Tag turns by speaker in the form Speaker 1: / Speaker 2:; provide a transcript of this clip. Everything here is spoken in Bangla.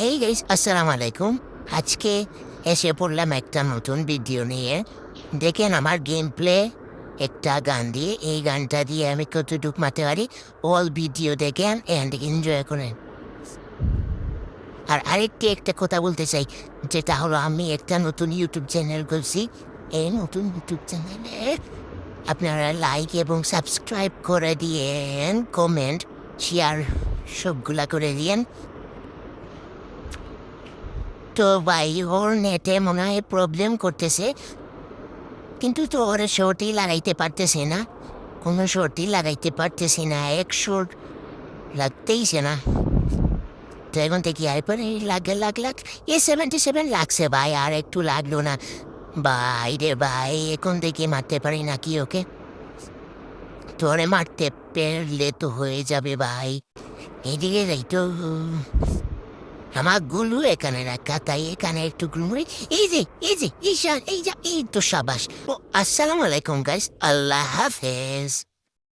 Speaker 1: হেই গাইস, আসসালামু আলাইকুম। আজকে এসে পড়লাম একটা নতুন ভিডিও নিয়ে। দেখেন আমার গেম প্লে একটা গান দিয়ে, এই গানটা দিয়ে আমি কতটুক মারতে পারি। অল ভিডিও দেখেন অ্যান্ড এনজয় করেন। আর আরেকটি একটা কথা বলতে চাই, যেটা হলো আমি একটা নতুন ইউটিউব চ্যানেল করছি। এই নতুন ইউটিউব চ্যানেলে আপনারা লাইক এবং সাবস্ক্রাইব করে দিয়েন, কমেন্ট শেয়ার সবগুলা করে দিয়েন। তো ভাই ওর নেটে মনে হয় প্রবলেম করতেছে, কিন্তু তো ওর শর্টই লাগাইতে পারতেছে না, কোনো শর্টই লাগাইতে পারতেছি না, এক শর্ট লাগতেইছে না। তো এখন থেকে আইপরে লাখ A77 লাগছে ভাই, আর একটু লাগলো না ভাই রে ভাই। এখন থেকে মারতে পারি না কি ওকে? তোরে মারতে পারলে তো হয়ে যাবে ভাই। এদিকে যাই তো, আমার গুলু এখানে রাখা, তাই এখানে একটু গুলু। এই যে ঈশান, এই তো সাবাস। ও আসসালামু আলাইকুম গাইস, আল্লাহ হাফেজ।